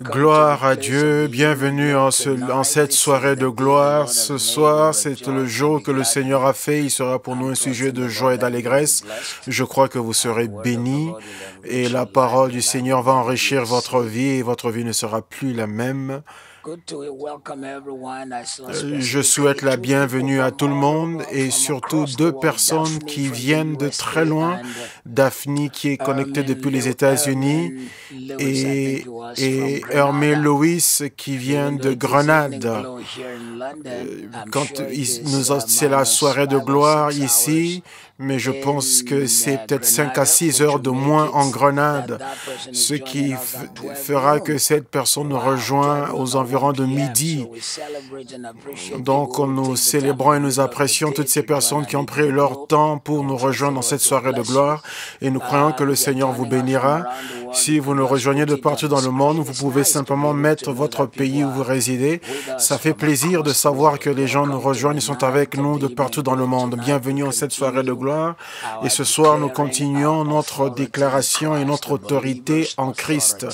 Gloire à Dieu, bienvenue en cette soirée de gloire. Ce soir, c'est le jour que le Seigneur a fait. Il sera pour nous un sujet de joie et d'allégresse. Je crois que vous serez bénis et la parole du Seigneur va enrichir votre vie et votre vie ne sera plus la même. Je souhaite la bienvenue à tout le monde et surtout deux personnes qui viennent de très loin. Daphne qui est connectée depuis les États-Unis et Hermé Louis qui vient de Grenade. C'est la soirée de gloire ici, mais je pense que c'est peut-être 5 à 6 heures de moins en Grenade, ce qui fera que cette personne nous rejoint aux environs de midi. Donc, nous célébrons et nous apprécions toutes ces personnes qui ont pris leur temps pour nous rejoindre dans cette soirée de gloire et nous croyons que le Seigneur vous bénira. Si vous nous rejoignez de partout dans le monde, vous pouvez simplement mettre votre pays où vous résidez. Ça fait plaisir de savoir que les gens nous rejoignent et sont avec nous de partout dans le monde. Bienvenue en cette soirée de gloire. Et ce soir, nous continuons notre déclaration et notre autorité en Christ.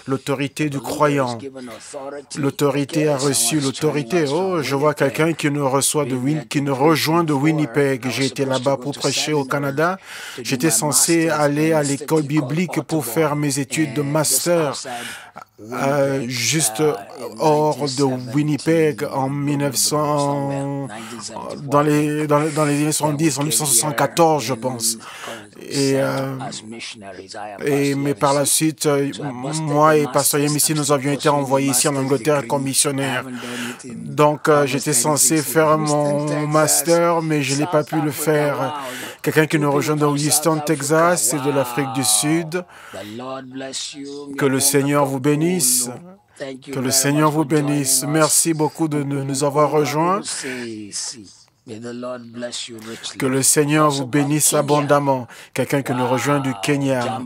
L'autorité du croyant. L'autorité a reçu l'autorité. Oh, je vois quelqu'un qui nous rejoint de Winnipeg. J'ai été là-bas pour prêcher au Canada. J'étais censé aller à l'école biblique pour faire mes études de master. Juste hors de Winnipeg en 1900, dans les années 70, en 1974, je pense. Mais par la suite, moi et Pasteur Yemici, nous avions été envoyés ici en Angleterre comme missionnaires. Donc, j'étais censé faire mon master, mais je n'ai pas pu le faire. Quelqu'un qui nous rejoint de Houston, Texas, et de l'Afrique du Sud. Que le Seigneur vous bénisse. Que le Seigneur vous bénisse. Merci beaucoup de nous avoir rejoints. Que le Seigneur vous bénisse abondamment. Quelqu'un qui nous rejoint du Kenya.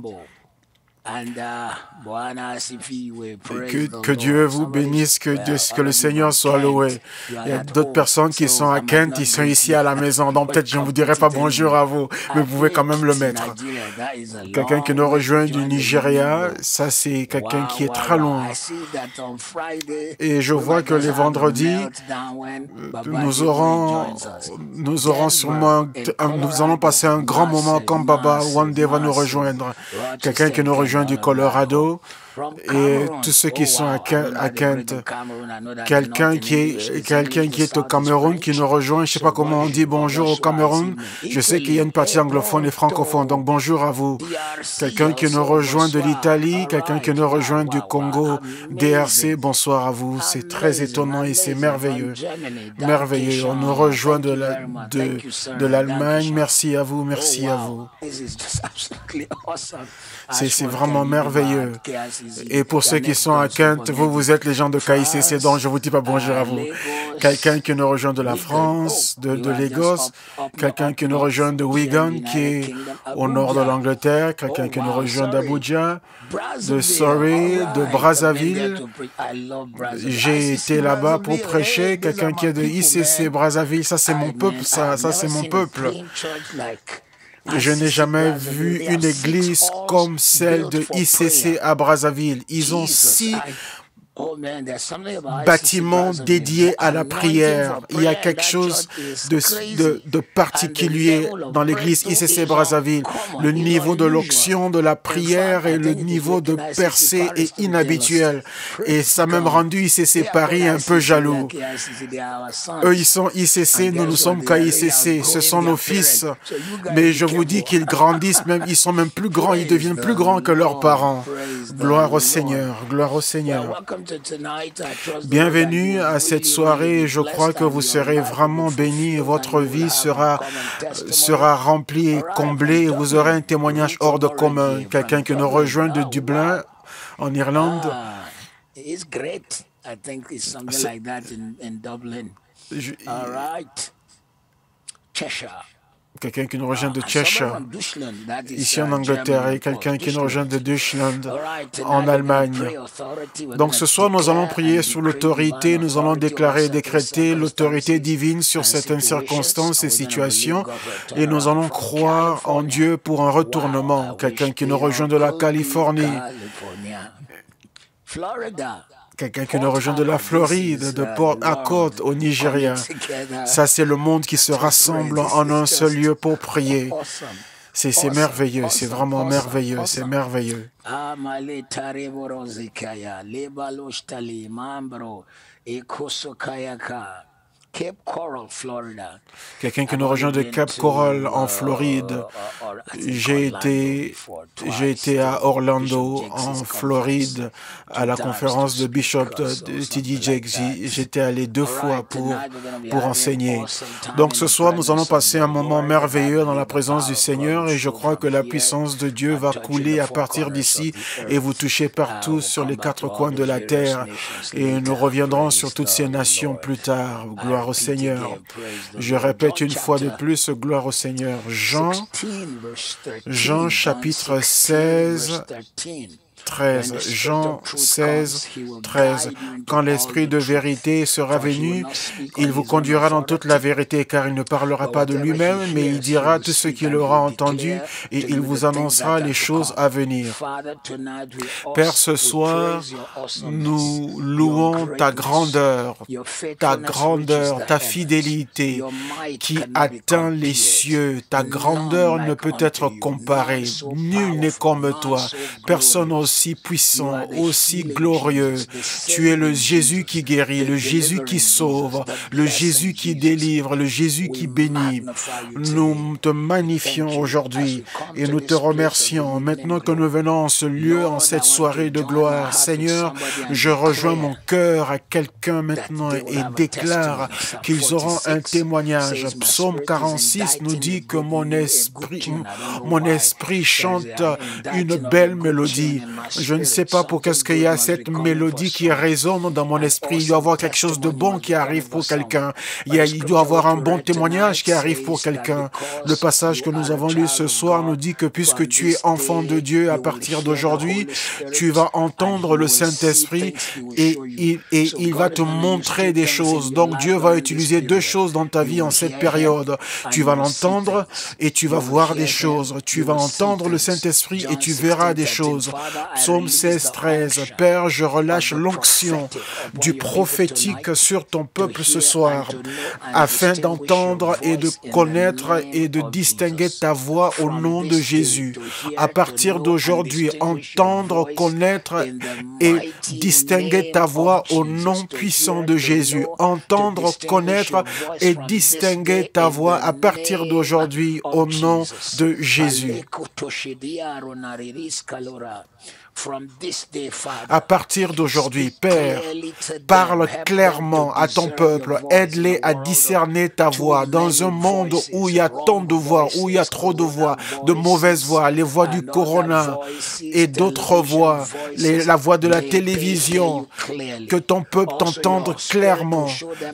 Que Dieu vous bénisse, que le Seigneur soit loué. Il y a d'autres personnes qui sont à Kent, ils sont ici à la maison, donc peut-être je ne vous dirai pas bonjour à vous, mais vous pouvez quand même le mettre. Quelqu'un qui nous rejoint du Nigeria, ça c'est quelqu'un qui est très loin. Et je vois que les vendredis, nous allons passer un grand moment quand Baba One Day va nous rejoindre. Quelqu'un qui nous rejoint du Colorado et tous ceux qui sont à Kent. Quelqu'un qui est au Cameroun qui nous rejoint. Je ne sais pas comment on dit bonjour au Cameroun. Je sais qu'il y a une partie anglophone et francophone, donc bonjour à vous. Quelqu'un qui nous rejoint de l'Italie, quelqu'un qui nous rejoint du Congo, DRC, bonsoir à vous. C'est très étonnant et c'est merveilleux. Merveilleux. On nous rejoint de l'Allemagne. Merci à vous, merci à vous. C'est vraiment merveilleux. Et pour ceux qui sont à Kent, vous êtes les gens de KICC, donc je ne vous dis pas bonjour à vous. Quelqu'un qui nous rejoint de la France, de Lagos, quelqu'un qui nous rejoint de Wigan, qui est au nord de l'Angleterre, quelqu'un qui nous rejoint d'Abuja, de Surrey, de Brazzaville. J'ai été là-bas pour prêcher, quelqu'un qui est de ICC Brazzaville, ça c'est mon peuple, ça c'est mon peuple. Je n'ai jamais vu une église comme celle de ICC à Brazzaville. Ils ont 6 bâtiments dédiés à la prière. Il y a quelque chose de particulier dans l'église ICC Brazzaville. Le niveau de l'onction, de la prière et le niveau de percée est inhabituel. Et ça a même rendu ICC Paris un peu jaloux. Eux, ils sont ICC, nous sommes KICC. Ce sont nos fils. Mais je vous dis qu'ils grandissent, même, ils sont même plus grands, ils deviennent plus grands que leurs parents. Gloire au Seigneur, gloire au Seigneur. Bienvenue à cette soirée. Je crois que vous serez vraiment bénis et votre vie sera remplie et comblée. Et vous aurez un témoignage hors de commun. Quelqu'un qui nous rejoint de Dublin, en Irlande. quelqu'un qui nous rejoint de Cheshire, ici en Angleterre, et quelqu'un qui nous rejoint de Deutschland, en Allemagne. Donc ce soir, nous allons prier sur l'autorité, nous allons déclarer et décréter l'autorité divine sur certaines circonstances et situations, et nous allons croire en Dieu pour un retournement. Quelqu'un qui nous rejoint de la Californie, quelqu'un qui nous rejoint de la Floride, de Port Harcourt au Nigeria. Ça, c'est le monde qui se rassemble en un seul lieu pour prier. C'est merveilleux, c'est vraiment merveilleux, c'est merveilleux. Cape Coral, Florida. Quelqu'un qui nous rejoint de Cape Coral en Floride. J'ai été à Orlando, en Floride, à la conférence de Bishop T.D. Jakes. J'étais allé 2 fois pour enseigner. Donc ce soir, nous allons passer un moment merveilleux dans la présence du Seigneur et je crois que la puissance de Dieu va couler à partir d'ici et vous toucher partout sur les 4 coins de la terre. Et nous reviendrons sur toutes ces nations plus tard. Gloire au Seigneur. Je répète une fois de plus, gloire au Seigneur. Jean chapitre 16, 13. Jean 16, 13. Quand l'Esprit de vérité sera venu, il vous conduira dans toute la vérité, car il ne parlera pas de lui-même, mais il dira tout ce qu'il aura entendu et il vous annoncera les choses à venir. Père, ce soir, nous louons ta grandeur, ta fidélité qui atteint les cieux. Ta grandeur ne peut être comparée. Nul n'est comme toi. Personne aussi puissant, aussi glorieux. Tu es le Jésus qui guérit, le Jésus qui sauve, le Jésus qui délivre, le Jésus qui bénit. Nous te magnifions aujourd'hui et nous te remercions. Maintenant que nous venons en ce lieu, en cette soirée de gloire, Seigneur, je rejoins mon cœur à quelqu'un maintenant et déclare qu'ils auront un témoignage. Psaume 46 nous dit que mon esprit chante une belle mélodie. Je ne sais pas pour qu'est-ce qu'il y a cette mélodie qui résonne dans mon esprit. Il doit y avoir quelque chose de bon qui arrive pour quelqu'un. Il doit y avoir un bon témoignage qui arrive pour quelqu'un. Le passage que nous avons lu ce soir nous dit que puisque tu es enfant de Dieu à partir d'aujourd'hui, tu vas entendre le Saint-Esprit et il va te montrer des choses. Donc Dieu va utiliser 2 choses dans ta vie en cette période. Tu vas l'entendre et tu vas voir des choses. Tu vas entendre le Saint-Esprit et tu verras des choses. Psaume 16, 13. Père, je relâche l'onction du prophétique sur ton peuple ce soir, afin d'entendre et de connaître et de distinguer ta voix au nom de Jésus. À partir d'aujourd'hui, entendre, connaître et distinguer ta voix au nom puissant de Jésus. Entendre, connaître et distinguer ta voix à partir d'aujourd'hui au nom de Jésus. À partir d'aujourd'hui, Père, parle clairement à ton peuple, aide-les à discerner ta voix dans un monde où il y a tant de voix, où il y a trop de voix, de mauvaises voix, les voix du corona et d'autres voix, la voix de la télévision, que ton peuple t'entende clairement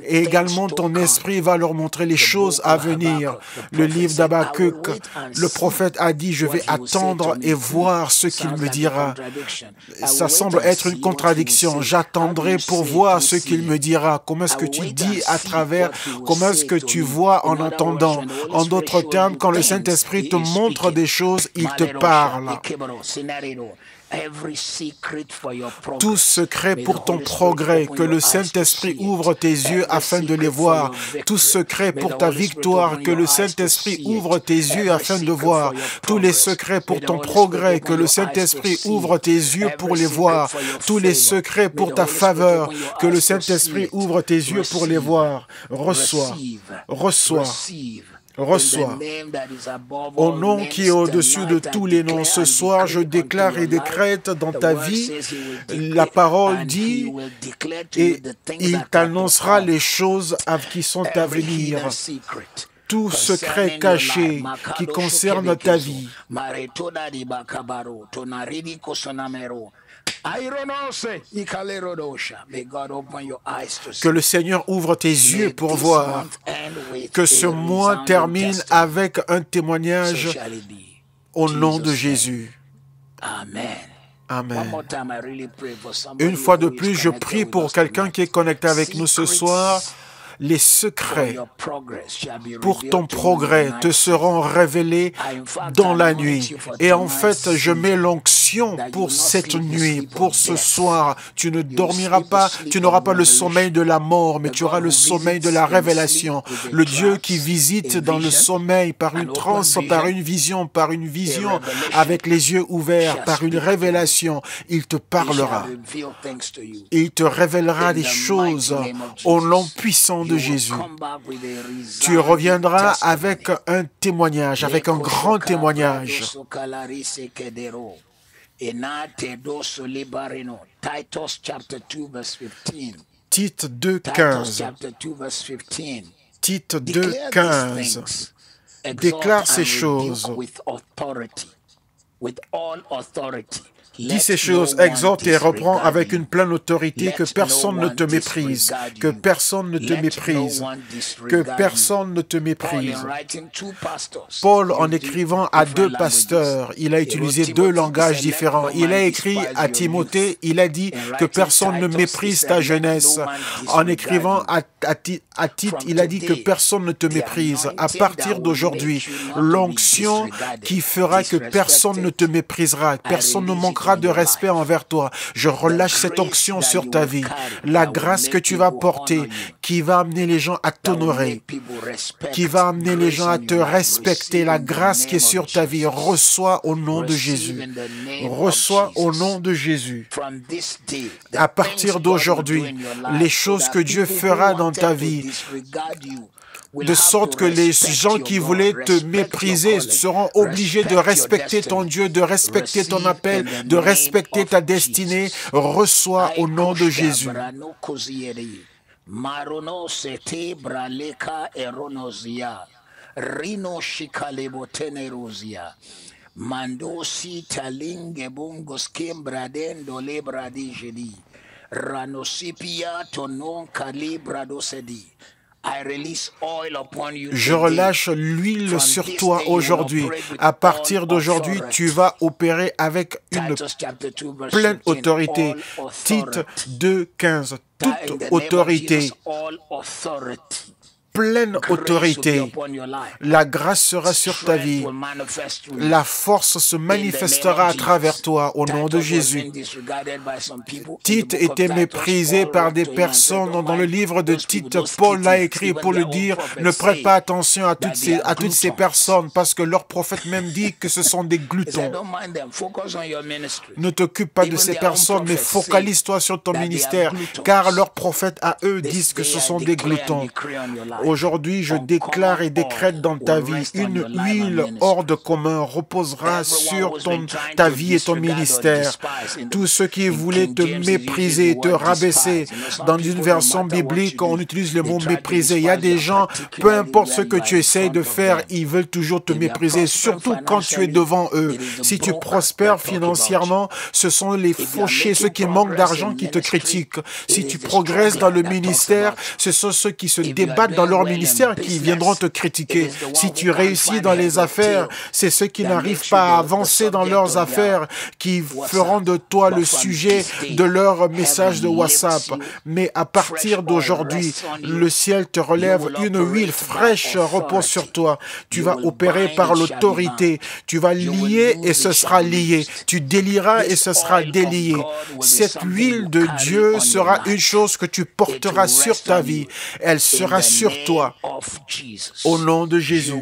et également ton esprit va leur montrer les choses à venir. Le livre d'Habakkuk, le prophète a dit, je vais attendre et voir ce qu'il me dira. Ça semble être une contradiction. J'attendrai pour voir ce qu'il me dira. Comment est-ce que tu dis à travers, comment est-ce que tu vois en entendant? En d'autres termes, quand le Saint-Esprit te montre des choses, il te parle. Tout secret pour ton progrès, que le Saint-Esprit ouvre tes yeux afin de les voir. Tout secret pour ta victoire, que le Saint-Esprit ouvre tes yeux afin de voir. Tous les secrets pour ton progrès, que le Saint-Esprit ouvre tes yeux pour les voir. Tous les secrets pour ta faveur, que le Saint-Esprit ouvre tes yeux pour les voir. Reçois, reçois. Reçois. Au nom qui est au-dessus de tous les noms, ce soir, je déclare et décrète dans ta vie, la parole dit, et il t'annoncera les choses qui sont à venir. Tout secret caché qui concerne ta vie. Que le Seigneur ouvre tes yeux pour voir. Que ce mois termine avec un témoignage au nom de Jésus. Amen. Une fois de plus, je prie pour quelqu'un qui est connecté avec nous ce soir. Les secrets pour ton progrès te seront révélés dans la nuit. Et en fait, je mets l'onction pour cette nuit, pour ce soir. Tu ne dormiras pas, tu n'auras pas le sommeil de la mort, mais tu auras le sommeil de la révélation. Le Dieu qui visite dans le sommeil par une transe, par une vision, avec les yeux ouverts, par une révélation, il te parlera. Il te révélera des choses au nom puissant de Jésus. Tu reviendras avec un témoignage, avec un grand témoignage. Tite 2,15. Tite 2,15 déclare ces choses. Dis ces choses, exhorte et reprend avec une pleine autorité, que personne ne te méprise, que personne ne te méprise, que personne ne te méprise. Paul, en écrivant à 2 pasteurs, il a utilisé 2 langages différents. Il a écrit à Timothée, il a dit que personne ne méprise ta jeunesse. En écrivant à Tite, il a dit que personne ne te méprise. À partir d'aujourd'hui, l'onction qui fera que personne ne te méprisera, personne ne manquera de respect envers toi. Je relâche cette onction sur ta vie. La grâce que tu vas porter, qui va amener les gens à t'honorer, qui va amener les gens à te respecter. La grâce qui est sur ta vie, reçois au nom de Jésus. Reçois au nom de Jésus. À partir d'aujourd'hui, les choses que Dieu fera dans ta vie, de sorte que les gens qui voulaient te mépriser seront obligés de respecter ton Dieu, de respecter ton appel, de respecter ta destinée. Reçois au nom de Jésus. Je relâche l'huile sur toi aujourd'hui. À partir d'aujourd'hui, tu vas opérer avec une pleine autorité. Tite 2,15. Toute autorité. Pleine autorité. La grâce sera sur ta vie. La force se manifestera à travers toi au nom de Jésus. Tite était méprisé par des personnes. Dans le livre de Tite, Paul l'a écrit pour le dire, ne prête pas attention à toutes ces personnes parce que leur prophète même dit que ce sont des glutons. Ne t'occupe pas de ces personnes, mais focalise-toi sur ton ministère, car leurs prophètes à eux disent que ce sont des glutons. Aujourd'hui, je déclare et décrète dans ta vie, une huile hors de commun reposera sur ta vie et ton ministère. Tous ceux qui voulaient te mépriser, te rabaisser, dans une version biblique, on utilise le mot mépriser. Il y a des gens, peu importe ce que tu essayes de faire, ils veulent toujours te mépriser, surtout quand tu es devant eux. Si tu prospères financièrement, ce sont les fauchés, ceux qui manquent d'argent qui te critiquent. Si tu progresses dans le ministère, ce sont ceux qui se débattent dans leur ministère qui viendront te critiquer. Si tu réussis dans les affaires, c'est ceux qui n'arrivent pas à avancer dans leurs affaires qui feront de toi le sujet de leur message de WhatsApp. Mais à partir d'aujourd'hui, le ciel te relève, une huile fraîche repose sur toi. Tu vas opérer par l'autorité. Tu vas lier et ce sera lié. Tu délieras et ce sera délié. Cette huile de Dieu sera une chose que tu porteras sur ta vie. Elle sera sur toi. Au nom de Jésus,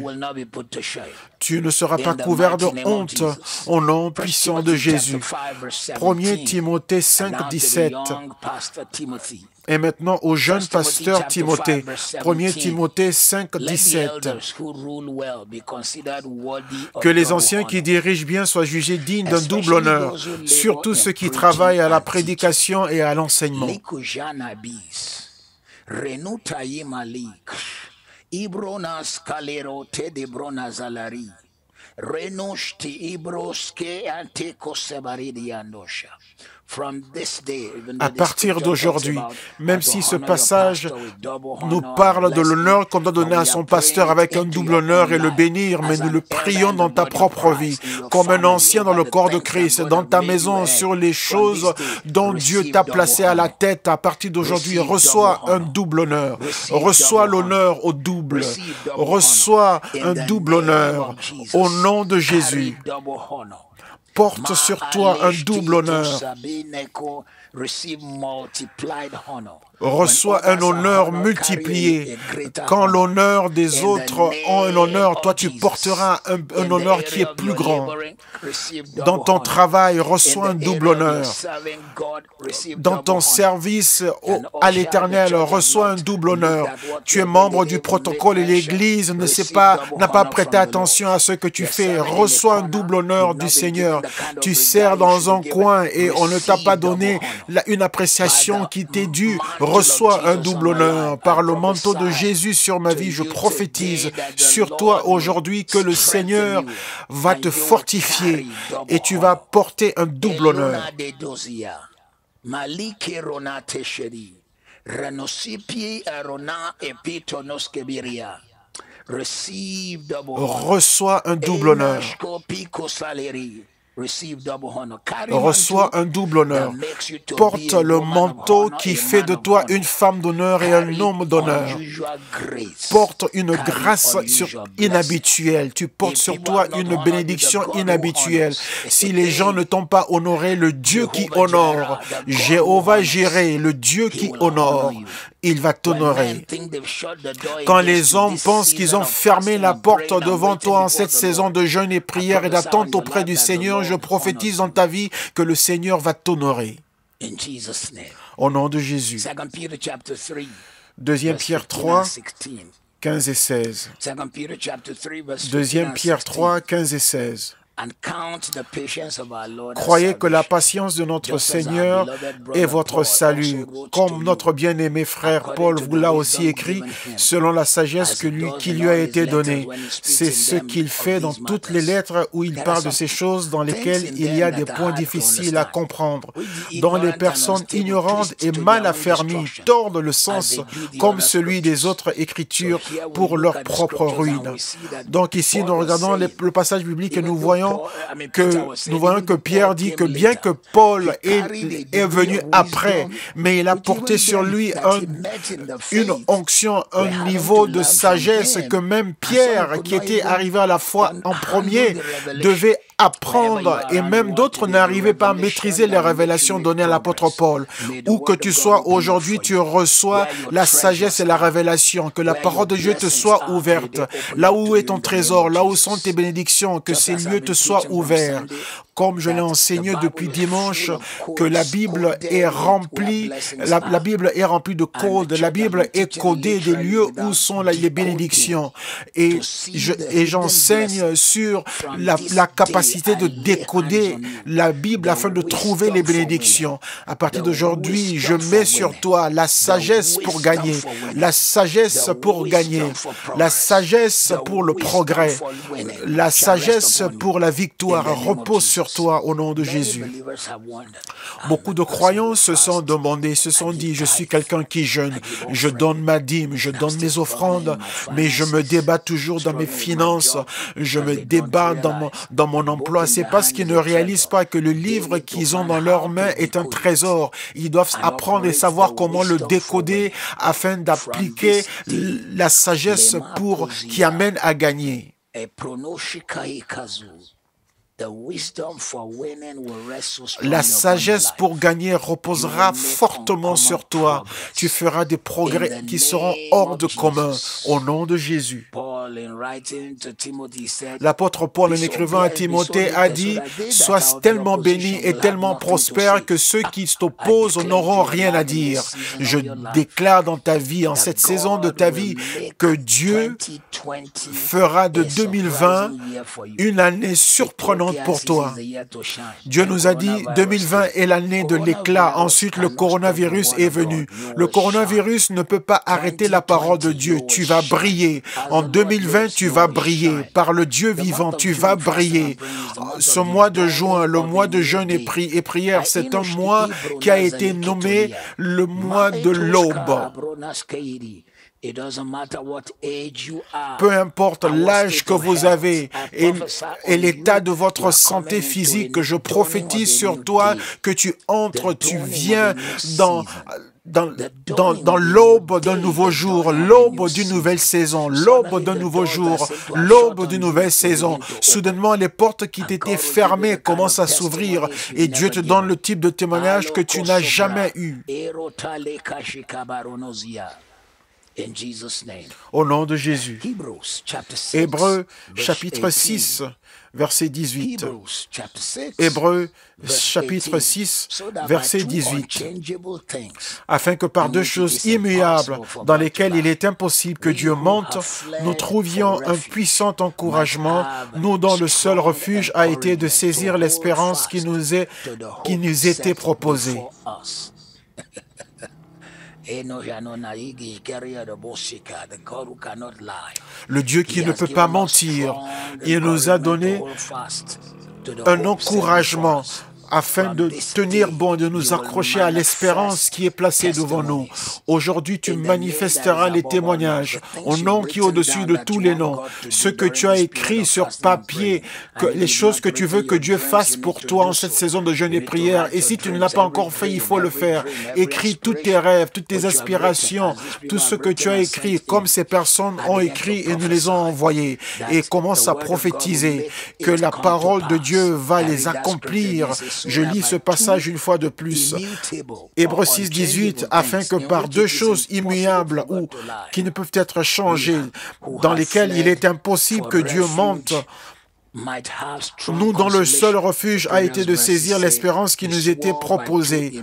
tu ne seras pas couvert de honte. Au nom puissant de Jésus. 1 Timothée 5, 17. Et maintenant au jeune pasteur Timothée. 1 Timothée 5, 17. Que les anciens qui dirigent bien soient jugés dignes d'un double honneur, surtout ceux qui travaillent à la prédication et à l'enseignement. Ibronas kalero te de bronazalari. Renoshti ibroske ante kosebaridiandosha. À partir d'aujourd'hui, même si ce passage nous parle de l'honneur qu'on doit donner à son pasteur avec un double honneur et le bénir, mais nous le prions dans ta propre vie, comme un ancien dans le corps de Christ, dans ta maison, sur les choses dont Dieu t'a placé à la tête. À partir d'aujourd'hui, reçois un double honneur, reçois l'honneur au double, reçois un double honneur au nom de Jésus. Porte sur toi un double honneur. Reçois un honneur multiplié. Quand l'honneur des autres ont un honneur, toi tu porteras un honneur qui est plus grand. Dans ton travail, reçois un double honneur. Dans ton service à l'Éternel, reçois un double honneur. Tu es membre du protocole et l'Église n'a pas prêté attention à ce que tu fais. Reçois un double honneur du Seigneur. Tu sers dans un coin et on ne t'a pas donné une appréciation qui t'est due. Reçois un double honneur. Par le manteau de Jésus sur ma vie, je prophétise sur toi aujourd'hui que le Seigneur va te fortifier et tu vas porter un double honneur. Reçois un double honneur. Reçois un double honneur. Porte le manteau qui fait de toi une femme d'honneur et un homme d'honneur. Porte une grâce inhabituelle. Tu portes sur toi une bénédiction inhabituelle. Si les gens ne t'ont pas honoré, le Dieu qui honore, Jéhovah Jireh, le Dieu qui honore, il va t'honorer. Quand les hommes pensent qu'ils ont fermé la porte devant toi en cette saison de jeûne et prière et d'attente auprès du Seigneur, je prophétise dans ta vie que le Seigneur va t'honorer. Au nom de Jésus. 2 Pierre 3, 15 et 16. 2 Pierre 3, 15 et 16. Croyez que la patience de notre Seigneur est votre salut. Comme notre bien-aimé frère Paul vous l'a aussi écrit, selon la sagesse qui lui a été donnée. C'est ce qu'il fait dans toutes les lettres où il parle de ces choses dans lesquelles il y a des points difficiles à comprendre, dont les personnes ignorantes et mal affermies tordent le sens comme celui des autres Écritures pour leur propre ruine. Donc ici, nous regardons le passage biblique et nous voyons que Pierre dit que bien que Paul est venu après, mais il a porté sur lui une onction, un niveau de sagesse que même Pierre, qui était arrivé à la foi en premier, devait apprendre, et même d'autres n'arrivaient pas à maîtriser les révélations données à l'apôtre Paul. Où que tu sois aujourd'hui, tu reçois la sagesse et la révélation, que la parole de Dieu te soit ouverte. Là où est ton trésor, là où sont tes bénédictions, que ces lieux te soient ouverts. Comme je l'ai enseigné depuis dimanche, que la Bible est remplie, la Bible est remplie de codes, la Bible est codée des lieux où sont les bénédictions. Et j'enseigne sur la capacité de décoder la Bible afin de trouver les bénédictions. À partir d'aujourd'hui, je mets sur toi la sagesse pour gagner, la sagesse pour gagner, la sagesse pour le progrès, la sagesse pour la victoire. Repose sur toi au nom de Jésus. Beaucoup de croyants se sont demandés, se sont dit, je suis quelqu'un qui jeûne, je donne ma dîme, je donne mes offrandes, mais je me débat toujours dans mes finances, je me débat dans mon emploi. C'est parce qu'ils ne réalisent pas que le livre qu'ils ont dans leurs mains est un trésor. Ils doivent apprendre et savoir comment le décoder afin d'appliquer la sagesse qui amène à gagner. La sagesse pour gagner reposera fortement sur toi. Tu feras des progrès qui seront hors de commun au nom de Jésus. L'apôtre Paul, en écrivant à Timothée, a dit « Sois tellement béni et tellement prospère que ceux qui t'opposent n'auront rien à dire. » Je déclare dans ta vie, en cette saison de ta vie, que Dieu fera de 2020 une année surprenante compte pour toi. Dieu nous a dit 2020 est l'année de l'éclat. Ensuite, le coronavirus est venu. Le coronavirus ne peut pas arrêter la parole de Dieu. Tu vas briller. En 2020, tu vas briller. Par le Dieu vivant, tu vas briller. Ce mois de juin, le mois de jeûne et prière, c'est un mois qui a été nommé le mois de l'aube. Peu importe l'âge que vous avez et l'état de votre santé physique, je prophétise sur toi que tu entres, tu viens dans l'aube d'un nouveau jour, l'aube d'une nouvelle saison, l'aube d'un nouveau jour, l'aube d'une nouvelle saison. Soudainement, les portes qui t'étaient fermées commencent à s'ouvrir et Dieu te donne le type de témoignage que tu n'as jamais eu. Au nom de Jésus. Hébreux chapitre 6, verset 18. Hébreux chapitre 6, verset 18. Afin que par deux choses immuables, dans lesquelles il est impossible que Dieu monte, nous trouvions un puissant encouragement, nous dont le seul refuge a été de saisir l'espérance qui nous était proposée. Le Dieu qui ne peut pas mentir, il nous a donné un encouragement afin de tenir bon, de nous accrocher à l'espérance qui est placée devant nous. Aujourd'hui, tu manifesteras les témoignages au nom qui est au-dessus de tous les noms. Ce que tu as écrit sur papier, les choses que tu veux que Dieu fasse pour toi en cette saison de jeûne et prière. Et si tu ne l'as pas encore fait, il faut le faire. Écris tous tes rêves, toutes tes aspirations, tout ce que tu as écrit, comme ces personnes ont écrit et nous les ont envoyés. Et commence à prophétiser que la parole de Dieu va les accomplir. Je lis ce passage une fois de plus. Hébreux 6, 18, afin que par deux choses immuables ou qui ne peuvent être changées, dans lesquelles il est impossible que Dieu monte, nous dont le seul refuge a été de saisir l'espérance qui nous était proposée.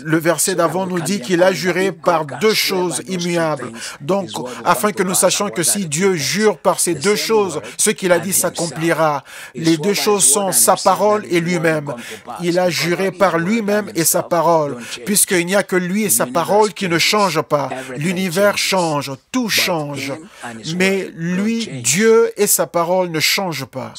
Le verset d'avant nous dit qu'il a juré par deux choses immuables. Donc, afin que nous sachions que si Dieu jure par ces deux choses, ce qu'il a dit s'accomplira. Les deux choses sont sa parole et lui-même. Il a juré par lui-même et sa parole, puisqu'il n'y a que lui et sa parole qui ne changent pas. L'univers change, tout change. Mais lui, Dieu et sa parole ne changent pas.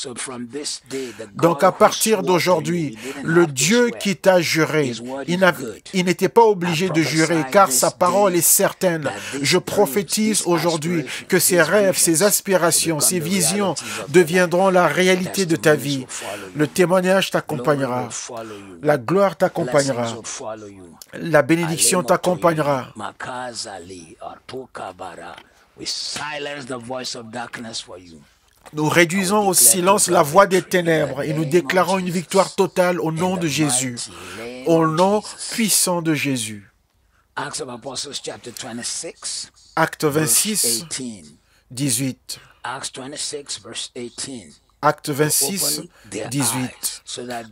Donc à partir d'aujourd'hui, le Dieu qui t'a juré, il n'était pas obligé de jurer car sa parole est certaine. Je prophétise aujourd'hui que ses rêves, ses aspirations, ses visions deviendront la réalité de ta vie. Le témoignage t'accompagnera. La gloire t'accompagnera. La bénédiction t'accompagnera. Nous réduisons au silence la voix des ténèbres et nous déclarons une victoire totale au nom de Jésus, au nom puissant de Jésus. Acte 26, 18. Acte 26, 18.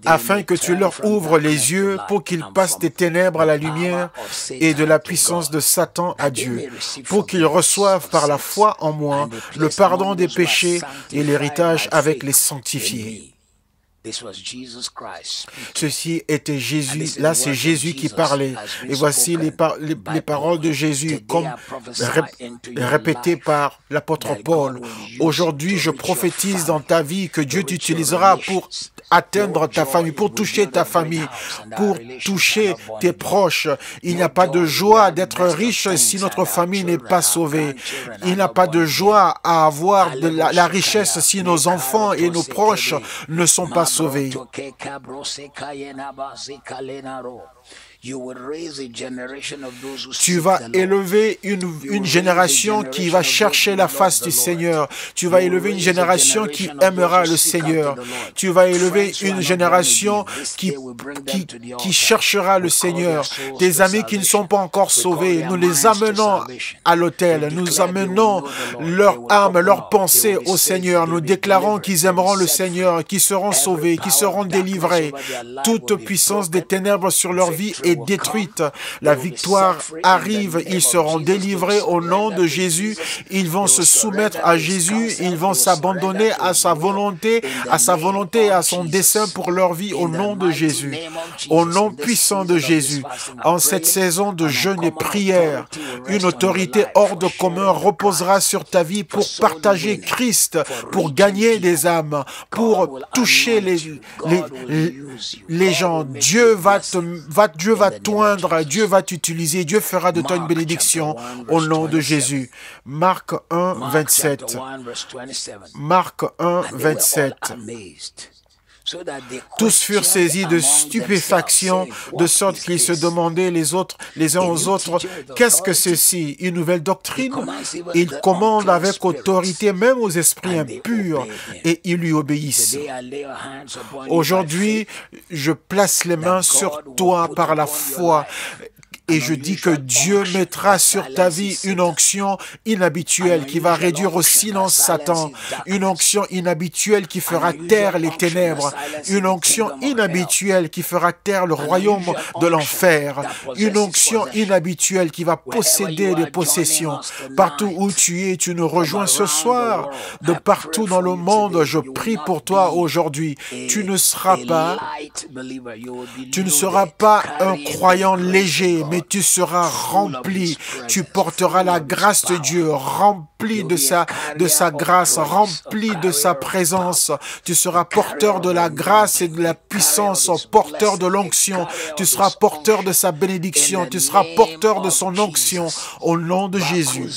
Afin que tu leur ouvres les yeux pour qu'ils passent des ténèbres à la lumière et de la puissance de Satan à Dieu, pour qu'ils reçoivent par la foi en moi le pardon des péchés et l'héritage avec les sanctifiés. Ceci était Jésus. Là, c'est Jésus qui parlait. Et voici les paroles de Jésus, comme répétées par l'apôtre Paul. Aujourd'hui, je prophétise dans ta vie que Dieu t'utilisera pour atteindre ta famille, pour toucher ta famille, pour toucher tes proches. Il n'y a pas de joie d'être riche si notre famille n'est pas sauvée. Il n'y a pas de joie à avoir de la richesse si nos enfants et nos proches ne sont pas sauvés. Tu vas élever une génération qui va chercher la face du Seigneur. Tu vas élever une génération qui aimera le Seigneur. Tu vas élever une génération qui cherchera le Seigneur. Tes amis qui ne sont pas encore sauvés, nous les amenons à l'autel. Nous amenons leur âme, leur pensée au Seigneur. Nous déclarons qu'ils aimeront le Seigneur, qu'ils seront sauvés, qu'ils seront délivrés. Toute puissance des ténèbres sur leur vie est est détruite. La victoire arrive, ils seront délivrés au nom de Jésus. Ils vont se soumettre à Jésus, ils vont s'abandonner à sa volonté et à son dessein pour leur vie au nom de Jésus. Au nom puissant de Jésus, en cette saison de jeûne et prière, une autorité hors de commun reposera sur ta vie pour partager Christ, pour gagner des âmes, pour toucher les gens. Dieu va t'oindre, Dieu va t'utiliser, Dieu fera de toi une bénédiction au nom de Jésus. Marc 1, 27. Marc 1, 27. Tous furent saisis de stupéfaction, de sorte qu'ils se demandaient les uns aux autres, qu'est-ce que ceci? Une nouvelle doctrine? Il commande avec autorité même aux esprits impurs et ils lui obéissent. Aujourd'hui, je place les mains sur toi par la foi. Et je dis que Dieu mettra sur ta vie une onction inhabituelle qui va réduire au silence Satan, une onction inhabituelle qui fera taire les ténèbres, une onction inhabituelle qui fera taire le royaume de l'enfer, une onction inhabituelle qui va posséder les possessions. Partout où tu es, tu nous rejoins ce soir. De partout dans le monde, je prie pour toi aujourd'hui. Tu ne seras pas un croyant léger, mais tu seras rempli, tu porteras la grâce de Dieu, rempli de sa grâce, rempli de sa présence. Tu seras porteur de la grâce et de la puissance, porteur de l'onction. Tu seras porteur de sa bénédiction, tu seras porteur de son onction au nom de Jésus.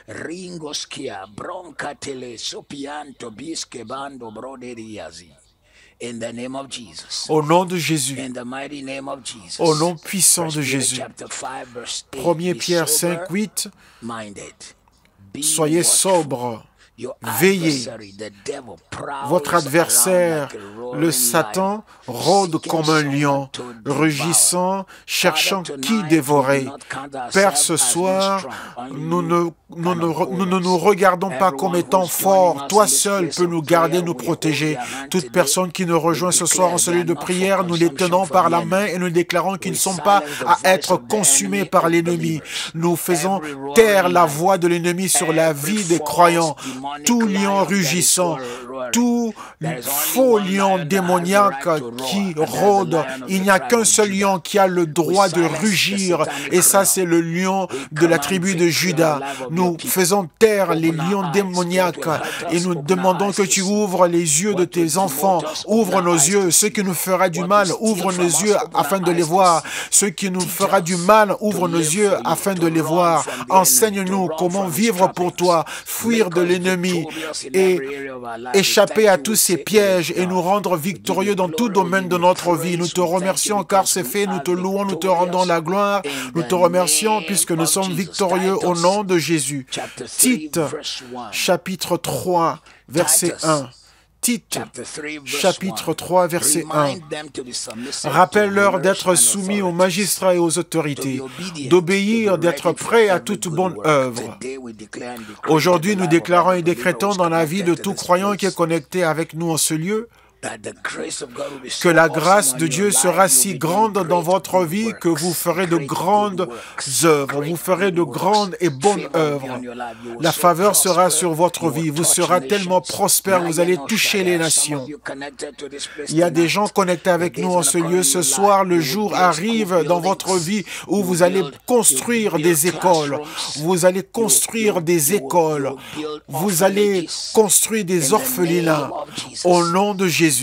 Ringoskia broncatele sopianto bisque bando broderiasi. In the name of Jesus. Au nom de Jésus. In the mighty name of Jesus. Au nom puissant de Jésus. 1 Pierre 5, 8. Soyez sobres. Veillez. Votre adversaire, le Satan, rôde comme un lion, rugissant, cherchant qui dévorer. Père, ce soir, nous ne nous regardons pas comme étant forts. Toi seul peux nous garder, nous protéger. Toute personne qui nous rejoint ce soir en celui de prière, nous les tenons par la main et nous déclarons qu'ils ne sont pas à être consumés par l'ennemi. Nous faisons taire la voix de l'ennemi sur la vie des croyants. Tout lion rugissant, tout faux lion démoniaque qui rôde, il n'y a qu'un seul lion qui a le droit de rugir, et ça c'est le lion de la tribu de Juda. Nous faisons taire les lions démoniaques et nous demandons que tu ouvres les yeux de tes enfants, ouvre nos yeux, ce qui nous fera du mal, ouvre nos yeux afin de les voir, ce qui nous fera du mal, ouvre nos yeux afin de les voir. Enseigne-nous comment vivre pour toi, fuir de l'ennemi et échapper à tous ces pièges et nous rendre victorieux dans tout domaine de notre vie. Nous te remercions car c'est fait, nous te louons, nous te rendons la gloire, nous te remercions puisque nous sommes victorieux au nom de Jésus. Tite, chapitre 3, verset 1. Tite, chapitre 3, verset 1. Rappelle-leur d'être soumis aux magistrats et aux autorités, d'obéir, d'être prêts à toute bonne œuvre. Aujourd'hui, nous déclarons et décrétons dans la vie de tout croyant qui est connecté avec nous en ce lieu, que la grâce de Dieu sera si grande dans votre vie que vous ferez de grandes œuvres, vous ferez de grandes et bonnes œuvres. La faveur sera sur votre vie, vous serez tellement prospère, vous allez toucher les nations. Il y a des gens connectés avec nous en ce lieu. Ce soir, le jour arrive dans votre vie où vous allez construire des écoles, vous allez construire des écoles, vous allez construire des orphelinats au nom de Jésus.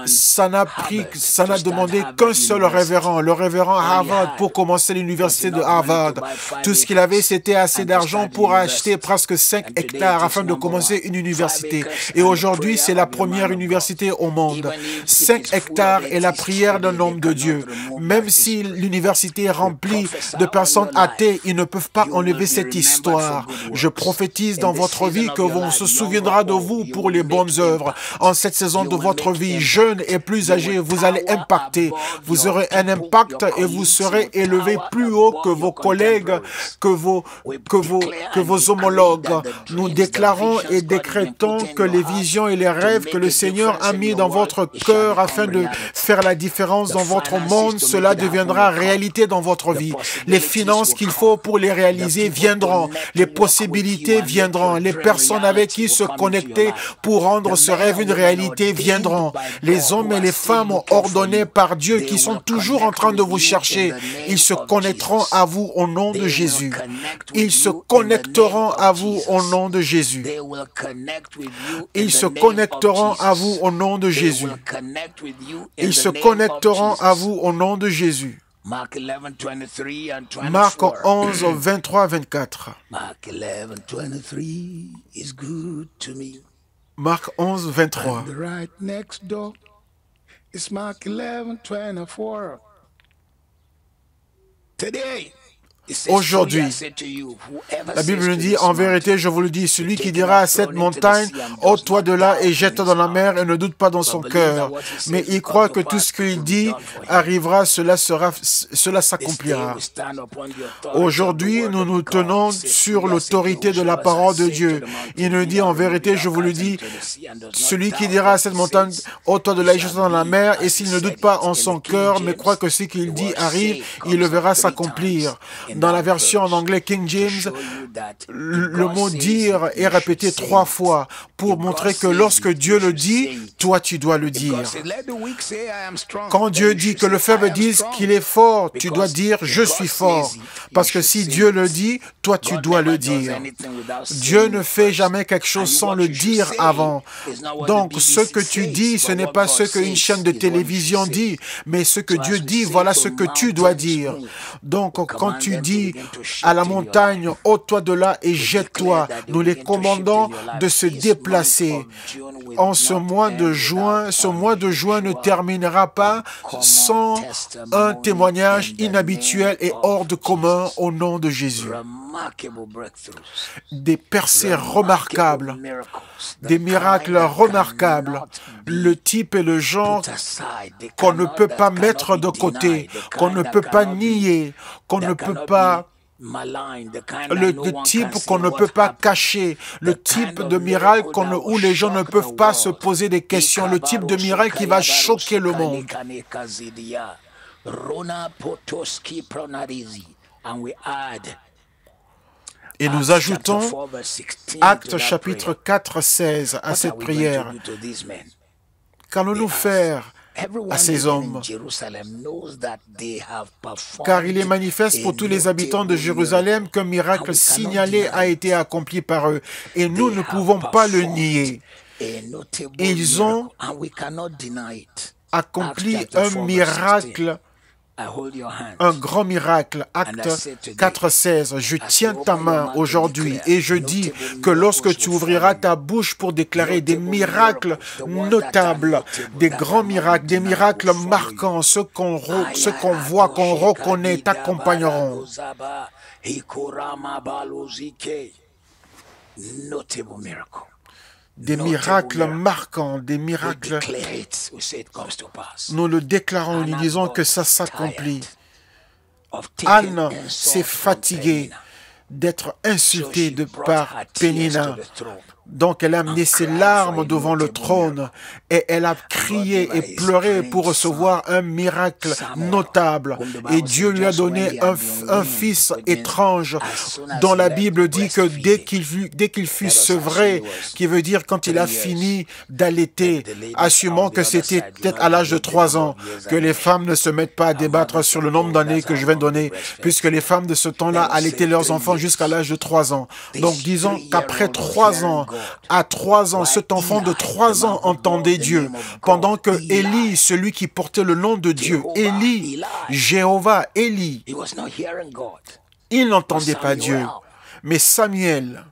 Ça n'a demandé qu'un seul révérend, le révérend Harvard, pour commencer l'université de Harvard. Tout ce qu'il avait, c'était assez d'argent pour acheter presque 5 hectares afin de commencer une université. Et aujourd'hui, c'est la première université au monde. 5 hectares est la prière d'un homme de Dieu. Même si l'université est remplie de personnes athées, ils ne peuvent pas enlever cette histoire. Je prophétise dans votre vie que l'on se souviendra de vous pour les bons bonnes œuvres. En cette saison de votre vie, jeune et plus âgé, vous allez impacter. Vous aurez un impact et vous serez élevé plus haut que vos collègues, que vos homologues. Nous déclarons et décrétons que les visions et les rêves que le Seigneur a mis dans votre cœur afin de faire la différence dans votre monde, cela deviendra réalité dans votre vie. Les finances qu'il faut pour les réaliser viendront. Les possibilités viendront. Les personnes avec qui se connecter pour rendre ce rêve une réalité viendront. Les hommes et les femmes ordonnés par Dieu qui sont toujours en train de vous chercher, ils se connecteront à vous au nom de Jésus. Ils se connecteront à vous au nom de Jésus. Ils se connecteront à vous au nom de Jésus. Ils se connecteront à vous au nom de Jésus. Marc 11, 23, 24. Marc 11, 23. Aujourd'hui, la Bible nous dit, en vérité, je vous le dis, celui qui dira à cette montagne, ôte-toi de là et jette-toi dans la mer, et ne doute pas dans son cœur, mais il croit que tout ce qu'il dit arrivera, cela s'accomplira. Aujourd'hui, nous nous tenons sur l'autorité de la parole de Dieu. Il nous dit, en vérité, je vous le dis, celui qui dira à cette montagne, ôte-toi de là et jette-toi dans la mer, et s'il ne doute pas en son cœur, mais croit que ce qu'il dit arrive, il le verra s'accomplir. Dans la version en anglais King James, le mot « dire » est répété 3 fois pour montrer que lorsque Dieu le dit, toi tu dois le dire. Quand Dieu dit que le faible dise qu'il est fort, tu dois dire « je suis fort ». Parce que si Dieu le dit, toi tu dois le dire. Dieu ne fait jamais quelque chose sans le dire avant. Donc ce que tu dis, ce n'est pas ce qu'une chaîne de télévision dit, mais ce que Dieu dit, voilà ce que tu dois dire. Donc quand tu dis à la montagne, ôte-toi de là et jette-toi, nous les commandons de se déplacer. En ce mois de juin ne terminera pas sans un témoignage inhabituel et hors de commun au nom de Jésus. Des percées remarquables, des miracles remarquables, le type et le genre qu'on ne peut pas mettre de côté, qu'on ne peut pas nier, qu'on ne peut pas... Le type qu'on ne peut pas cacher, le type de miracle où les gens ne peuvent pas se poser des questions, le type de miracle qui va choquer le monde. Et nous ajoutons Actes chapitre 4, 16 à cette prière. Qu'allons-nous faire à ces hommes? Car il est manifeste pour tous les habitants de Jérusalem qu'un miracle signalé a été accompli par eux, et nous ne pouvons pas le nier. Ils ont accompli un miracle, un grand miracle. Acte 4.16. Je tiens ta main aujourd'hui et je dis que lorsque tu ouvriras ta bouche pour déclarer des miracles notables, des grands miracles, des miracles marquants, ceux qu'on voit, qu'on reconnaît, t'accompagneront. Des miracles marquants, des miracles. Nous le déclarons, nous disons que ça s'accomplit. Anne s'est fatiguée d'être insultée par Pénina. Donc elle a amené ses larmes devant le trône et elle a crié et pleuré pour recevoir un miracle notable. Et Dieu lui a donné un fils étrange dont la Bible dit que dès qu'il fut sevré, qui veut dire quand il a fini d'allaiter, assumons que c'était peut-être à l'âge de 3 ans, que les femmes ne se mettent pas à débattre sur le nombre d'années que je vais donner, puisque les femmes de ce temps-là allaitaient leurs enfants jusqu'à l'âge de 3 ans. Donc disons qu'après 3 ans, à 3 ans, cet enfant de 3 ans entendait Dieu, pendant que Élie, celui qui portait le nom de Dieu, Élie, Jéhovah, Élie, il n'entendait pas Dieu, mais Samuel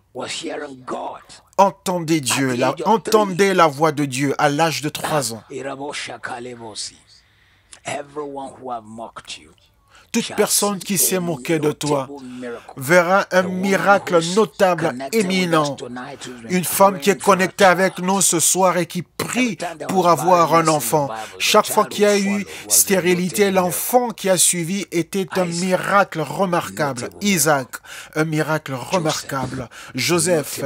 entendait Dieu, entendait la voix de Dieu à l'âge de 3 ans. Toute personne qui s'est moquée de toi verra un miracle notable, éminent. Une femme qui est connectée avec nous ce soir et qui prie pour avoir un enfant. Chaque fois qu'il y a eu stérilité, l'enfant qui a suivi était un miracle remarquable. Isaac, un miracle remarquable. Joseph,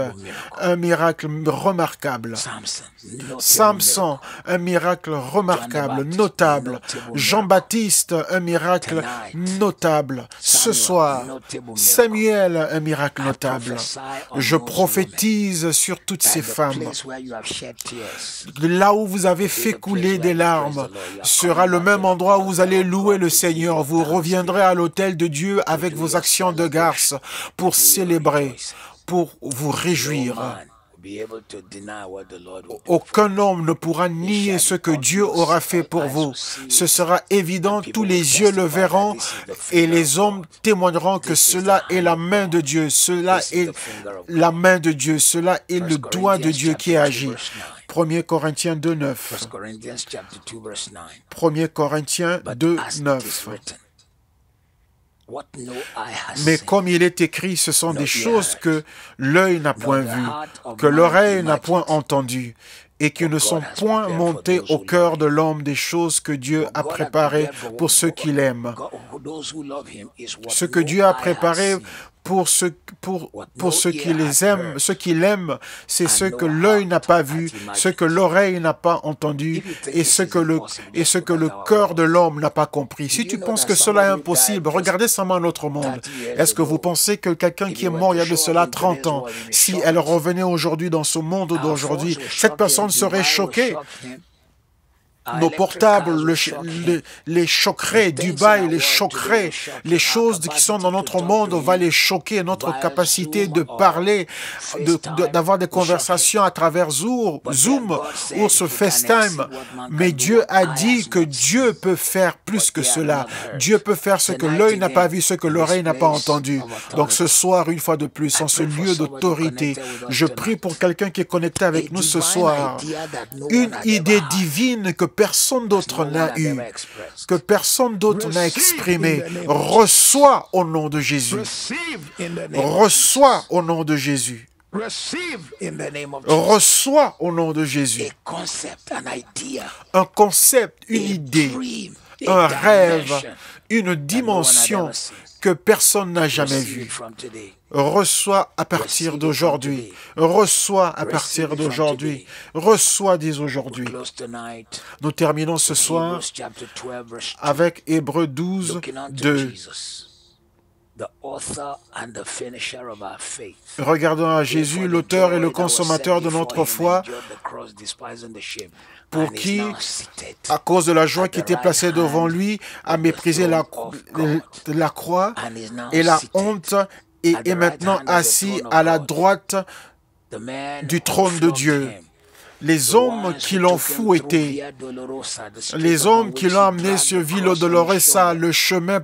un miracle remarquable. Samson, un miracle remarquable, notable. Jean-Baptiste, un miracle notable. Ce soir, Samuel, un miracle notable. Je prophétise sur toutes ces femmes. Là où vous avez fait couler des larmes sera le même endroit où vous allez louer le Seigneur. Vous reviendrez à l'autel de Dieu avec vos actions de grâce pour célébrer, pour vous réjouir. Aucun homme ne pourra nier ce que Dieu aura fait pour vous. Ce sera évident, tous les yeux le verront et les hommes témoigneront que cela est la main de Dieu, cela est la main de Dieu, cela est le doigt de Dieu qui agit. 1 Corinthiens 2, 9. 1 Corinthiens 2, 9. Mais comme il est écrit, ce sont des choses que l'œil n'a point vues, que l'oreille n'a point entendues, et qui ne sont point montées au cœur de l'homme, des choses que Dieu a préparées pour ceux qui l'aiment. Ce que Dieu a préparé pour ceux qui les aiment, ceux qui l'aiment, c'est ce que l'œil n'a pas vu, ce que l'oreille n'a pas entendu et ce que le cœur de l'homme n'a pas compris. Si tu penses que cela est impossible, regardez seulement notre monde. Est-ce que vous pensez que quelqu'un qui est mort il y a de cela 30 ans, si elle revenait aujourd'hui dans ce monde d'aujourd'hui, cette personne serait choquée? Nos portables les choqueraient, Dubaï les choquerait, les choses qui sont dans notre monde va les choquer, notre capacité de parler, d'avoir des conversations à travers Zoom ou ce FaceTime. Mais Dieu a dit que Dieu peut faire plus que cela. Dieu peut faire ce que l'œil n'a pas vu, ce que l'oreille n'a pas entendu. Donc ce soir, une fois de plus, en ce lieu d'autorité, je prie pour quelqu'un qui est connecté avec nous ce soir. Une idée divine que personne d'autre n'a eu, que personne d'autre n'a exprimé. Reçois au nom de Jésus. Reçois au nom de Jésus. Reçois au nom de Jésus. Un concept, une idée, un rêve, une dimension que personne n'a jamais vue. Reçois à partir d'aujourd'hui. Reçois à partir d'aujourd'hui. Reçois dès aujourd'hui. Nous terminons ce soir avec Hébreux 12, 2. Regardons à Jésus, l'auteur et le consommateur de notre foi, pour qui, à cause de la joie qui était placée devant lui, a méprisé la croix et la honte, et est maintenant assis à la droite du trône de Dieu. Les hommes qui l'ont fouetté, les hommes qui l'ont amené sur Villa Dolorosa, le chemin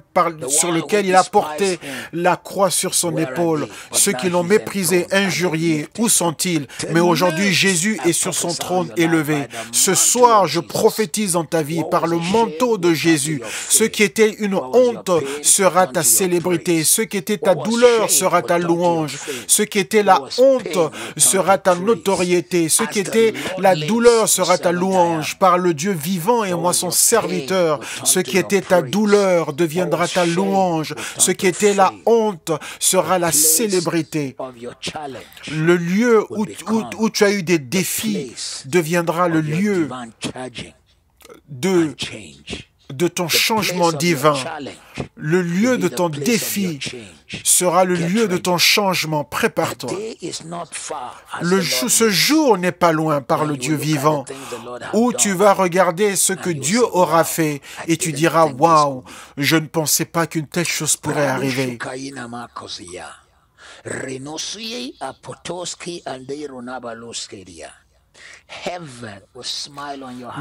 sur lequel il a porté la croix sur son épaule, ceux qui l'ont méprisé, injurié, où sont-ils? Mais aujourd'hui, Jésus est sur son trône élevé. Ce soir, je prophétise dans ta vie par le manteau de Jésus. Ce qui était une honte sera ta célébrité. Ce qui était ta douleur sera ta louange. Ce qui était la honte sera ta notoriété. Ce qui était la douleur sera ta louange par le Dieu vivant et moi son serviteur. Ce qui était ta douleur deviendra ta louange. Ce qui était la honte sera la célébrité. Le lieu où tu as eu des défis deviendra le lieu de ton changement divin. Le lieu de ton défi sera le lieu de ton changement. Prépare-toi. Ce jour n'est pas loin par le Dieu vivant, où tu vas regarder ce que Dieu aura fait et tu diras, waouh, je ne pensais pas qu'une telle chose pourrait arriver.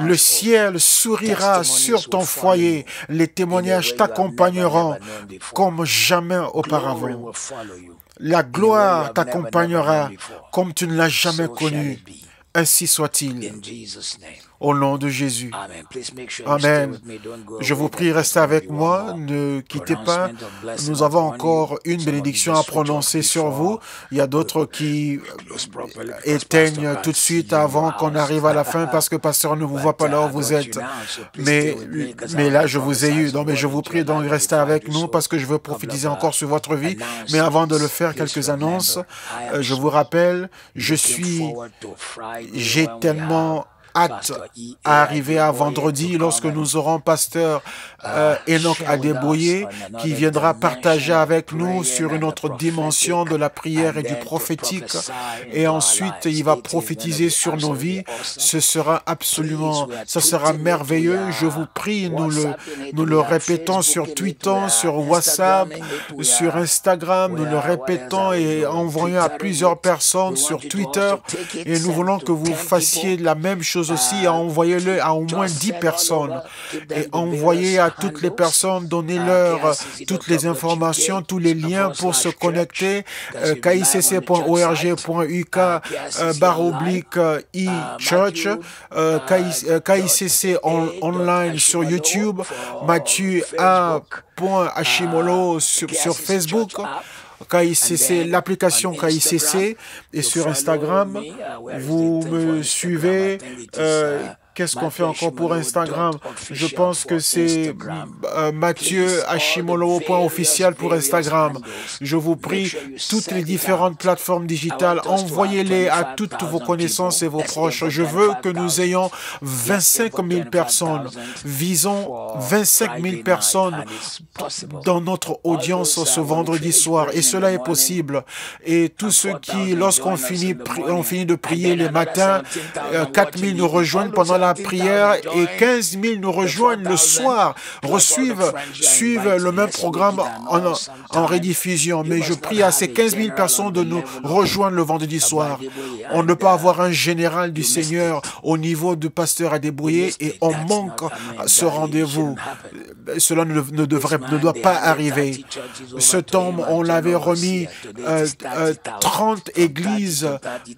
Le ciel sourira sur ton foyer, les témoignages t'accompagneront comme jamais auparavant. La gloire t'accompagnera comme tu ne l'as jamais connue. Ainsi soit-il. Au nom de Jésus. Amen. Please make sure you stay Amen. with me. Don't go Je vous away. prie, restez avec moi, ne quittez pas. Nous avons encore une bénédiction à prononcer sur vous. Il y a d'autres qui éteignent tout de suite avant qu'on arrive à la fin parce que pasteur ne vous voit pas là où vous êtes. Mais là, je vous ai eu. Donc, mais je vous prie donc restez avec nous parce que je veux prophétiser encore sur votre vie. Mais avant de le faire, quelques annonces. Je vous rappelle, j'ai tellement hâte à arriver à vendredi lorsque nous aurons pasteur Enoch Adeboye qui viendra partager avec nous sur une autre dimension de la prière et du prophétique. Et ensuite, il va prophétiser sur nos vies. Ce sera merveilleux. Je vous prie, nous le répétons sur Twitter, sur WhatsApp, sur Instagram, nous le répétons et envoyons à plusieurs personnes sur Twitter. Et nous voulons que vous fassiez la même chose aussi, envoyez-le à au moins 10 personnes et envoyez à toutes les personnes, donnez-leur toutes les informations, tous les liens pour se connecter, kicc.org.uk /e-church, KICC online sur YouTube, Mathieu A.Hashimolo sur Facebook, KICC, l'application KICC, et sur Instagram, vous me suivez. Qu'est-ce qu'on fait encore pour Instagram? Je pense que c'est Mathieu Hashimolo.officiel pour Instagram. Je vous prie, toutes les différentes plateformes digitales, envoyez-les à toutes vos connaissances et vos proches. Je veux que nous ayons 25 000 personnes. Visons 25 000 personnes dans notre audience ce vendredi soir. Et cela est possible. Et tous ceux qui, lorsqu'on finit de prier les matins, 4 000 nous rejoignent pendant la prière et 15 000 nous rejoignent le soir, suivent le même programme en rediffusion. Mais je prie à ces 15 000 personnes de nous rejoindre le vendredi soir. On ne peut avoir un général du Seigneur au niveau du pasteur Adeboye et on manque ce rendez-vous. Cela ne doit pas arriver. Ce tome, on l'avait remis 30 églises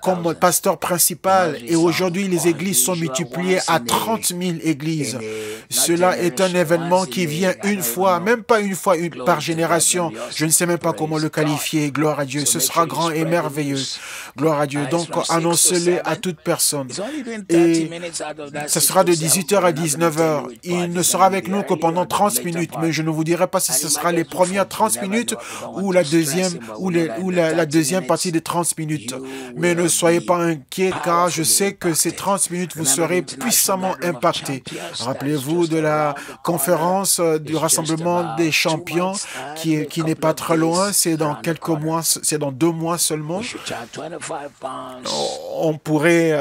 comme pasteur principal et aujourd'hui les églises sont multipliées à 30 000 églises. Cela est un événement qui vient une fois, même pas une fois par génération. Je ne sais même pas comment le qualifier. Gloire à Dieu. Ce sera grand et merveilleux. Gloire à Dieu. Donc, annoncez-le à toute personne. Et ce sera de 18h à 19h. Il ne sera avec nous que pendant 30 minutes, mais je ne vous dirai pas si ce sera les premières 30 minutes ou la deuxième partie des 30 minutes. Mais ne soyez pas inquiets car je sais que ces 30 minutes vous serez puissamment impactés. Rappelez-vous de la conférence du rassemblement des champions qui n'est pas très loin, c'est dans quelques mois, c'est dans 2 mois seulement. On pourrait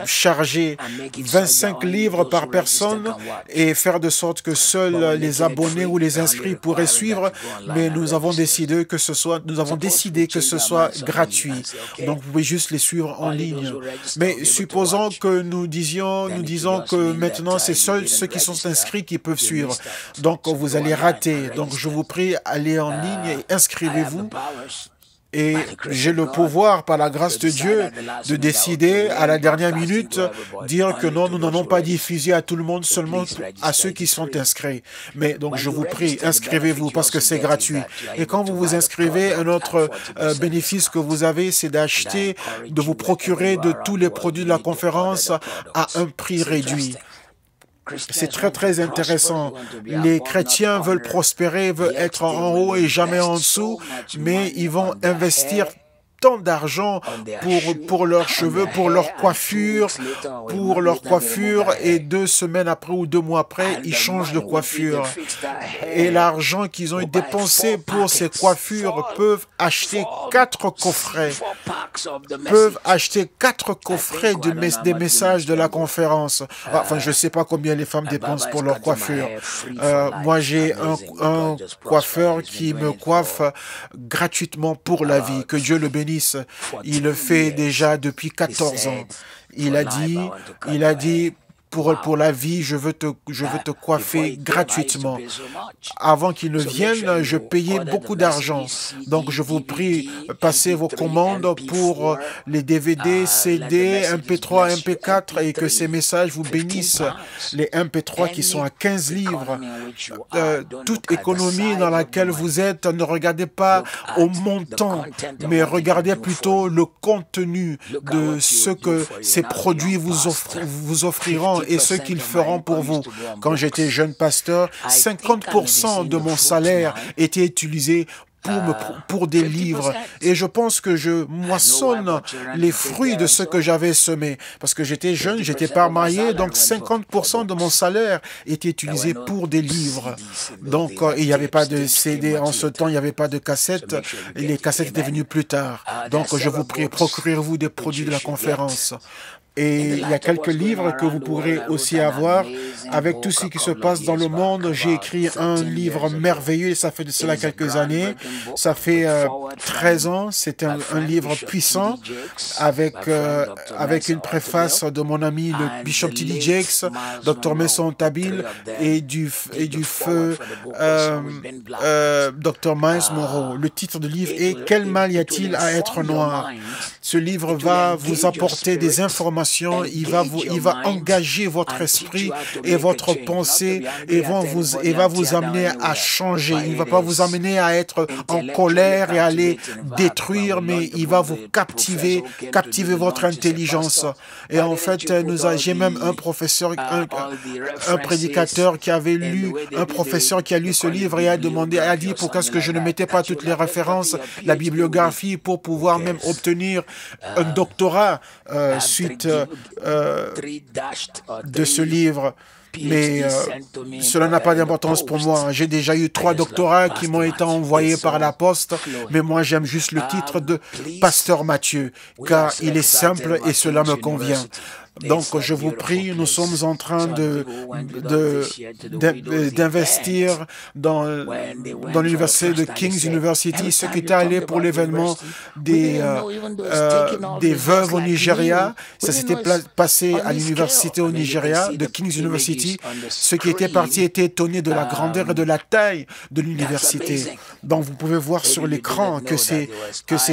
charger 25 livres par personne et faire de sorte que seuls les abonnés ou les inscrits pourraient suivre, mais nous avons décidé que ce soit gratuit. Donc vous pouvez juste les suivre en ligne. Mais supposons que nous disons que maintenant c'est seuls ceux qui sont inscrits qui peuvent suivre. Donc vous allez rater. Donc je vous prie, allez en ligne et inscrivez-vous. Et j'ai le pouvoir, par la grâce de Dieu, de décider à la dernière minute, dire que non, nous n'allons pas diffuser à tout le monde, seulement à ceux qui sont inscrits. Mais donc je vous prie, inscrivez-vous parce que c'est gratuit. Et quand vous vous inscrivez, un autre bénéfice que vous avez, c'est d'acheter, de vous procurer de tous les produits de la conférence à un prix réduit. C'est très, très intéressant. Les chrétiens veulent prospérer, veulent être en haut et jamais en dessous, mais ils vont investir tant d'argent pour leurs cheveux, pour leur coiffure, et 2 semaines après ou 2 mois après, ils changent de coiffure. Et l'argent qu'ils ont dépensé pour ces coiffures peuvent acheter 4 coffrets. Des messages de la conférence. Enfin, je ne sais pas combien les femmes dépensent pour leur coiffure. Moi, j'ai un coiffeur qui me coiffe gratuitement pour la vie. Que Dieu le bénisse. Il le fait déjà depuis 14 ans. Il a dit, pour la vie, je veux te coiffer gratuitement. Avant qu'ils ne viennent, je payais beaucoup d'argent. Donc, je vous prie, passez vos commandes pour les DVD, CD, MP3, MP4 et que ces messages vous bénissent. Les MP3 qui sont à 15 livres. Toute économie dans laquelle vous êtes, ne regardez pas au montant, mais regardez plutôt le contenu de ce que ces produits vous offriront et ce qu'ils feront pour vous. Quand j'étais jeune pasteur, 50% de mon salaire était utilisé pour des livres. Et je pense que je moissonne les fruits de ce que j'avais semé. Parce que j'étais jeune, j'étais pas marié, donc 50% de mon salaire était utilisé pour des livres. Donc, il n'y avait pas de CD en ce temps, il n'y avait pas de cassettes. Les cassettes étaient venues plus tard. Donc, je vous prie, procurez-vous des produits de la conférence. Et il y a quelques livres que vous pourrez aussi avoir avec tout ce qui se passe dans le monde. J'ai écrit un livre merveilleux, ça fait de cela quelques années. Ça fait 13 ans. C'est un livre puissant avec une préface de mon ami le Bishop T.D. Jakes, Dr. Mason Tabil et du feu Dr. Miles Monroe. Le titre du livre est « Quel mal y a-t-il à être noir ?» Ce livre va vous apporter des informations. Il va engager votre esprit et votre pensée et va vous amener à changer. Il ne va pas vous amener à être en colère et à les détruire, mais il va vous captiver votre intelligence. Et en fait, j'ai même un professeur, un prédicateur qui avait lu, un professeur qui a lu ce livre et a dit pourquoi est-ce que je ne mettais pas toutes les références, la bibliographie pour pouvoir même obtenir un doctorat suite de ce livre. Mais cela n'a pas d'importance pour moi. J'ai déjà eu 3 doctorats qui m'ont été envoyés par la poste, mais moi j'aime juste le titre de Pasteur Mathieu, car il est simple et cela me convient. Donc, je vous prie, nous sommes en train d'investir dans l'université de King's University. Ceux qui étaient allés pour l'événement des veuves au Nigeria, ça s'était passé à l'université au Nigeria, de King's University. Ceux qui étaient partis étaient étonnés de la grandeur et de la taille de l'université. Donc, vous pouvez voir sur l'écran que c'est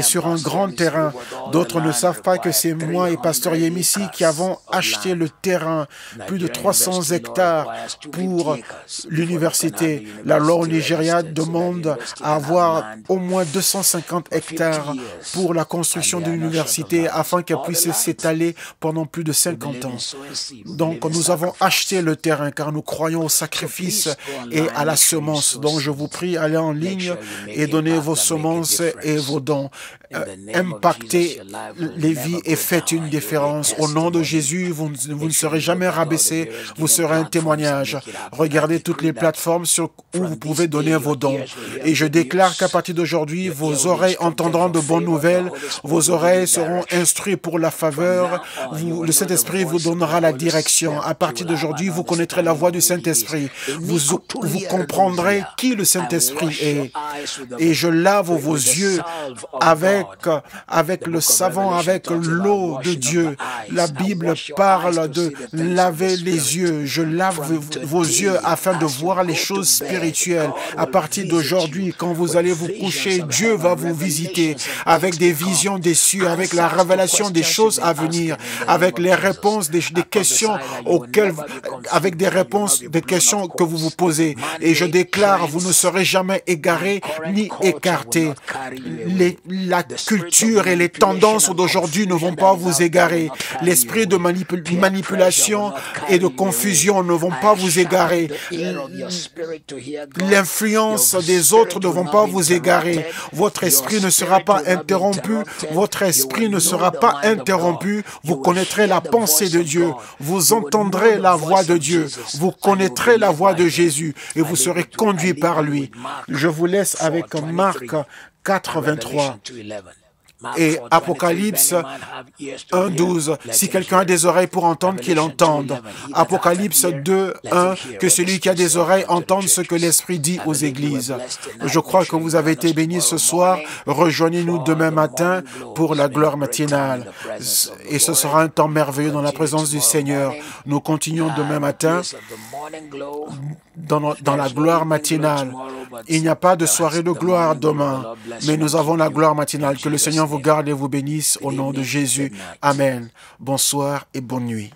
sur un grand terrain. D'autres ne savent pas que c'est moi et Pasteur Yemisi qui avons acheté le terrain, plus de 300 hectares pour l'université. La loi au Nigeria demande à avoir au moins 250 hectares pour la construction de l'université afin qu'elle puisse s'étaler pendant plus de 50 ans. Donc, nous avons acheté le terrain car nous croyons au sacrifice et à la semence. Donc, je vous prie, allez en ligne et donnez vos semences et vos dons. Impactez les vies et faites une différence. Au nom de Jésus, vous ne serez jamais rabaissés, vous serez un témoignage. Regardez toutes les plateformes où vous pouvez donner vos dons. Et je déclare qu'à partir d'aujourd'hui, vos oreilles entendront de bonnes nouvelles, vos oreilles seront instruites pour la faveur, le Saint-Esprit vous donnera la direction. À partir d'aujourd'hui, vous connaîtrez la voix du Saint-Esprit. Vous comprendrez qui le Saint-Esprit est. Et je lave vos yeux avec le savon, avec l'eau de Dieu. La Bible parle de laver les yeux. Je lave vos yeux afin de voir les choses spirituelles. À partir d'aujourd'hui, quand vous allez vous coucher, Dieu va vous visiter avec des visions des cieux, avec la révélation des choses à venir, avec les réponses des questions avec des réponses des questions que vous vous posez. Et je déclare, vous ne serez jamais égarés ni écartés. La culture et les tendances d'aujourd'hui ne vont pas vous égarer. L'esprit de manipulation et de confusion ne vont pas vous égarer. L'influence des autres ne vont pas vous égarer. Votre esprit ne sera pas interrompu. Votre esprit ne sera pas interrompu. Vous connaîtrez la pensée de Dieu. Vous entendrez la voix de Dieu. Vous connaîtrez la voix de Jésus et vous serez conduit par lui. Je vous laisse avec Marc 4, 23. Et Apocalypse 1:12, si quelqu'un a des oreilles pour entendre, qu'il entende. Apocalypse 2:1, que celui qui a des oreilles entende ce que l'Esprit dit aux églises. Je crois que vous avez été bénis ce soir. Rejoignez-nous demain matin pour la gloire matinale. Et ce sera un temps merveilleux dans la présence du Seigneur. Nous continuons demain matin dans la gloire matinale. Il n'y a pas de soirée de gloire demain, mais nous avons la gloire matinale. Que le Seigneur vous garde et vous bénisse au nom de Jésus. Amen. Bonsoir et bonne nuit.